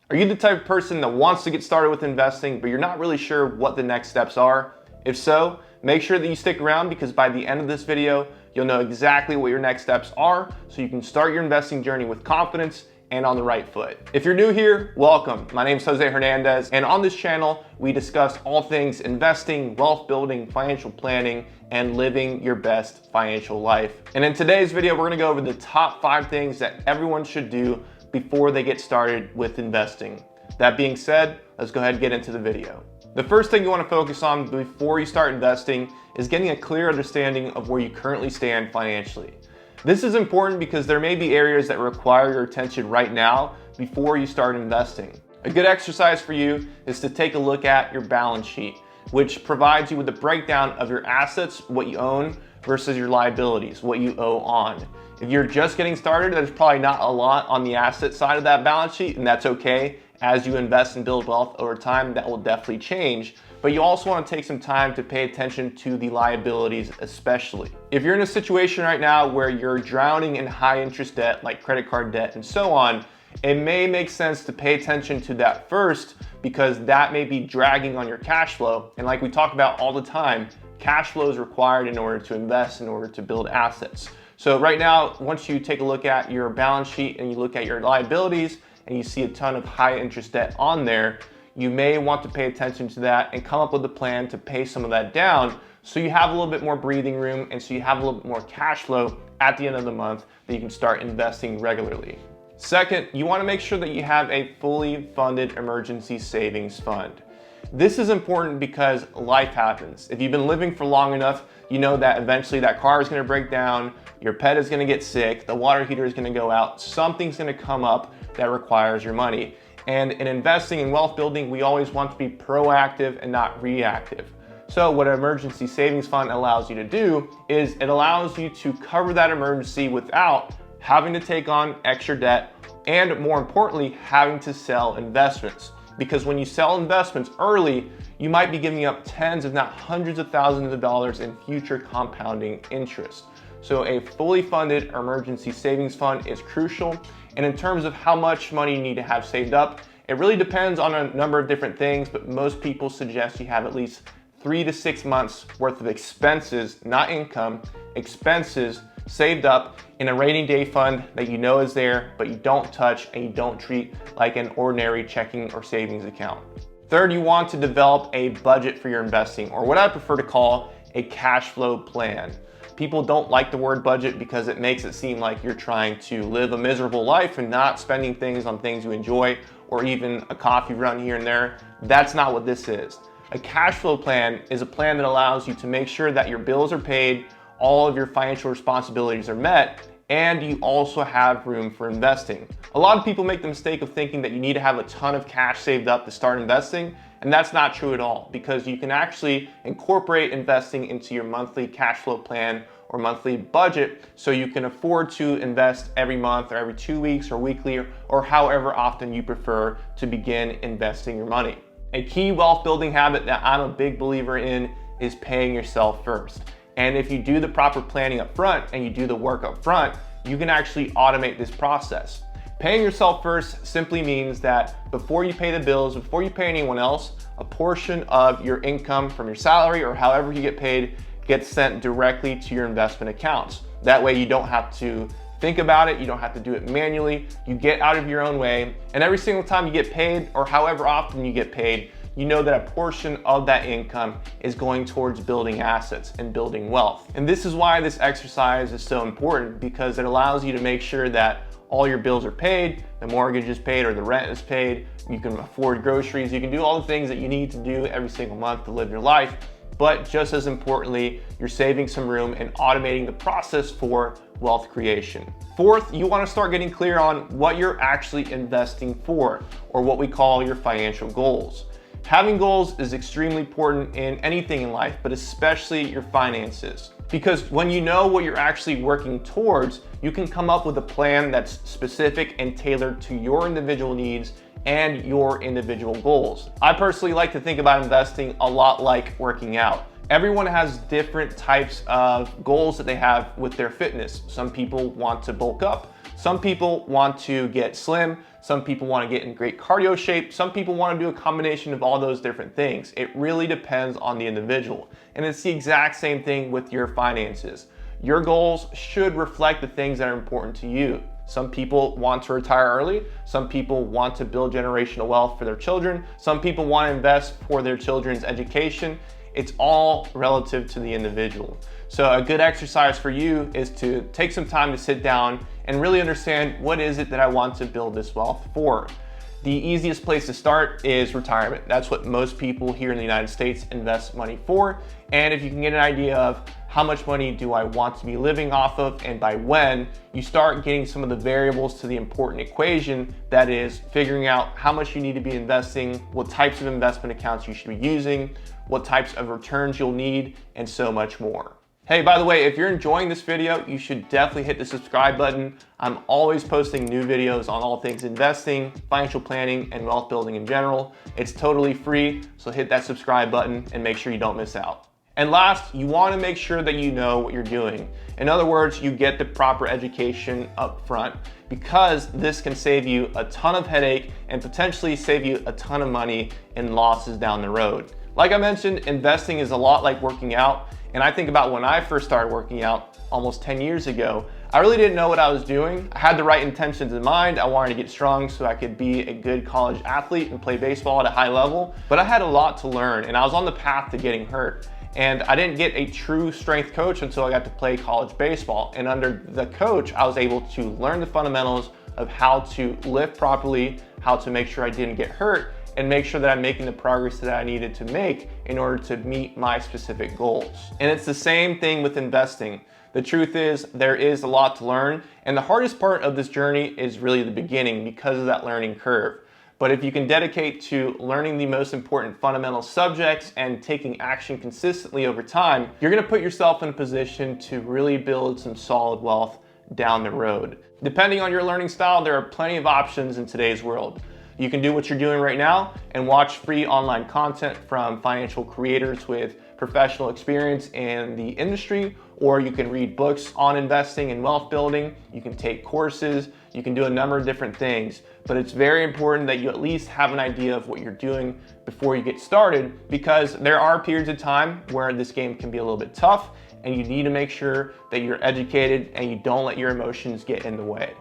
Are you the type of person that wants to get started with investing, but you're not really sure what the next steps are? If so, make sure that you stick around because by the end of this video, you'll know exactly what your next steps are so you can start your investing journey with confidence and on the right foot. If you're new here, welcome. My name is Jose Hernandez, and on this channel, we discuss all things investing, wealth building, financial planning, and living your best financial life. And in today's video, we're gonna go over the top 5 things that everyone should do before they get started with investing. That being said, let's go ahead and get into the video. The first thing you want to focus on before you start investing is getting a clear understanding of where you currently stand financially. This is important because there may be areas that require your attention right now before you start investing. A good exercise for you is to take a look at your balance sheet, which provides you with a breakdown of your assets, what you own, versus your liabilities, what you owe on. If you're just getting started, there's probably not a lot on the asset side of that balance sheet, and that's okay. As you invest and build wealth over time, that will definitely change. But you also want to take some time to pay attention to the liabilities especially. If you're in a situation right now where you're drowning in high interest debt like credit card debt and so on, it may make sense to pay attention to that first because that may be dragging on your cash flow. And like we talk about all the time, cash flow is required in order to invest, in order to build assets. So right now, once you take a look at your balance sheet and you look at your liabilities and you see a ton of high interest debt on there, you may want to pay attention to that and come up with a plan to pay some of that down so you have a little bit more breathing room and so you have a little bit more cash flow at the end of the month that you can start investing regularly. Second, you want to make sure that you have a fully funded emergency savings fund. This is important because life happens. If you've been living for long enough, you know that eventually that car is going to break down, your pet is going to get sick, the water heater is going to go out, something's going to come up that requires your money. And in investing and wealth building, we always want to be proactive and not reactive. So what an emergency savings fund allows you to do is it allows you to cover that emergency without having to take on extra debt and, more importantly, having to sell investments. Because when you sell investments early, you might be giving up tens if not hundreds of thousands of dollars in future compounding interest. So a fully funded emergency savings fund is crucial. And in terms of how much money you need to have saved up, it really depends on a number of different things, but most people suggest you have at least 3 to 6 months worth of expenses, not income, expenses saved up in a rainy day fund that you know is there, but you don't touch and you don't treat like an ordinary checking or savings account. Third, you want to develop a budget for your investing, or what I prefer to call a cash flow plan. People don't like the word budget because it makes it seem like you're trying to live a miserable life and not spending things on things you enjoy or even a coffee run here and there. That's not what this is. A cash flow plan is a plan that allows you to make sure that your bills are paid, all of your financial responsibilities are met, and you also have room for investing. A lot of people make the mistake of thinking that you need to have a ton of cash saved up to start investing, and that's not true at all because you can actually incorporate investing into your monthly cash flow plan or monthly budget so you can afford to invest every month or every 2 weeks or weekly or however often you prefer to begin investing your money. A key wealth building habit that I'm a big believer in is paying yourself first. And if you do the proper planning up front and you do the work up front, you can actually automate this process. Paying yourself first simply means that before you pay the bills, before you pay anyone else, a portion of your income from your salary or however you get paid gets sent directly to your investment accounts. That way you don't have to think about it, you don't have to do it manually, you get out of your own way, and every single time you get paid or however often you get paid, you know that a portion of that income is going towards building assets and building wealth. And this is why this exercise is so important because it allows you to make sure that all your bills are paid, the mortgage is paid or the rent is paid, you can afford groceries, you can do all the things that you need to do every single month to live your life. But just as importantly, you're saving some room and automating the process for wealth creation. Fourth, you want to start getting clear on what you're actually investing for, or what we call your financial goals. Having goals is extremely important in anything in life, but especially your finances. Because when you know what you're actually working towards, you can come up with a plan that's specific and tailored to your individual needs and your individual goals. I personally like to think about investing a lot like working out. Everyone has different types of goals that they have with their fitness. Some people want to bulk up. Some people want to get slim, some people want to get in great cardio shape, some people want to do a combination of all those different things. It really depends on the individual. And it's the exact same thing with your finances. Your goals should reflect the things that are important to you. Some people want to retire early. Some people want to build generational wealth for their children. Some people want to invest for their children's education. It's all relative to the individual. So a good exercise for you is to take some time to sit down and really understand, what is it that I want to build this wealth for? The easiest place to start is retirement. That's what most people here in the United States invest money for. And if you can get an idea of how much money do I want to be living off of and by when, you start getting some of the variables to the important equation, that is figuring out how much you need to be investing, what types of investment accounts you should be using, what types of returns you'll need, and so much more. Hey, by the way, if you're enjoying this video, you should definitely hit the subscribe button. I'm always posting new videos on all things investing, financial planning, and wealth building in general. It's totally free, so hit that subscribe button and make sure you don't miss out. And last, you want to make sure that you know what you're doing. In other words, you get the proper education up front, because this can save you a ton of headache and potentially save you a ton of money in losses down the road. Like I mentioned, investing is a lot like working out. And I think about when I first started working out almost 10 years ago, I really didn't know what I was doing. I had the right intentions in mind. I wanted to get strong so I could be a good college athlete and play baseball at a high level. But I had a lot to learn, and I was on the path to getting hurt. And I didn't get a true strength coach until I got to play college baseball. And under the coach, I was able to learn the fundamentals of how to lift properly, how to make sure I didn't get hurt, and make sure that I'm making the progress that I needed to make in order to meet my specific goals. And it's the same thing with investing. The truth is, there is a lot to learn, and the hardest part of this journey is really the beginning because of that learning curve. But if you can dedicate to learning the most important fundamental subjects and taking action consistently over time, you're gonna put yourself in a position to really build some solid wealth down the road. Depending on your learning style, there are plenty of options in today's world. You can do what you're doing right now and watch free online content from financial creators with professional experience in the industry, or you can read books on investing and wealth building. You can take courses, you can do a number of different things, but it's very important that you at least have an idea of what you're doing before you get started, because there are periods of time where this game can be a little bit tough, and you need to make sure that you're educated and you don't let your emotions get in the way.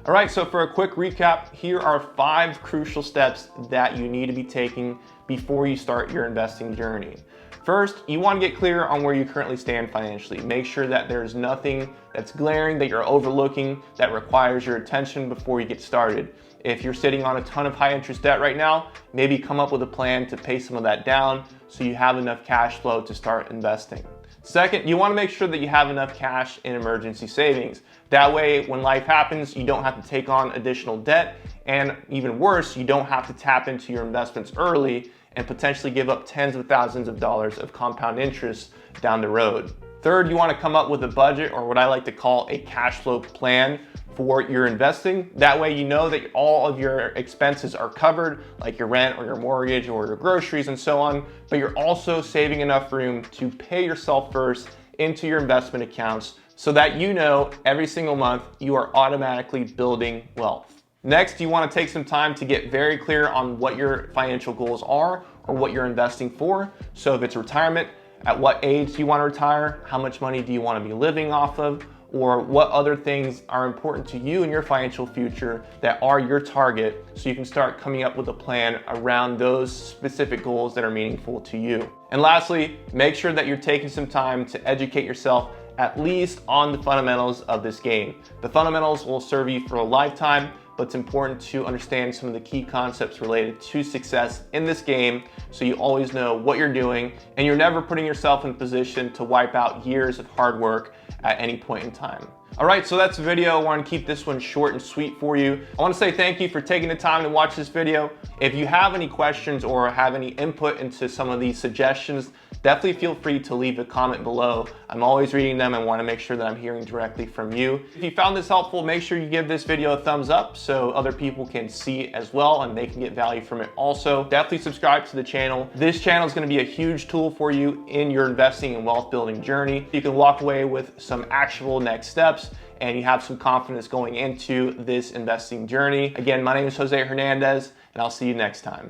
All right, so for a quick recap, here are 5 crucial steps that you need to be taking before you start your investing journey. First, you want to get clear on where you currently stand financially. Make sure that there's nothing that's glaring that you're overlooking that requires your attention before you get started. If you're sitting on a ton of high interest debt right now, maybe come up with a plan to pay some of that down so you have enough cash flow to start investing. Second, you want to make sure that you have enough cash in emergency savings. That way, when life happens, you don't have to take on additional debt, and even worse, you don't have to tap into your investments early and potentially give up tens of thousands of dollars of compound interest down the road. Third, you want to come up with a budget, or what I like to call a cash flow plan for your investing. That way you know that all of your expenses are covered, like your rent or your mortgage or your groceries and so on, but you're also saving enough room to pay yourself first into your investment accounts so that you know every single month you are automatically building wealth. Next, you want to take some time to get very clear on what your financial goals are or what you're investing for. So if it's retirement, at what age do you want to retire? How much money do you want to be living off of? Or what other things are important to you in your financial future that are your target, so you can start coming up with a plan around those specific goals that are meaningful to you. And lastly, make sure that you're taking some time to educate yourself at least on the fundamentals of this game. The fundamentals will serve you for a lifetime, but it's important to understand some of the key concepts related to success in this game so you always know what you're doing and you're never putting yourself in a position to wipe out years of hard work at any point in time. All right, so that's the video. I want to keep this one short and sweet for you. I want to say thank you for taking the time to watch this video. If you have any questions or have any input into some of these suggestions, definitely feel free to leave a comment below. I'm always reading them and want to make sure that I'm hearing directly from you. If you found this helpful, make sure you give this video a thumbs up so other people can see it as well and they can get value from it also. Definitely subscribe to the channel. This channel is going to be a huge tool for you in your investing and wealth building journey. You can walk away with some actionable next steps and you have some confidence going into this investing journey. Again, my name is Jose Hernandez, and I'll see you next time.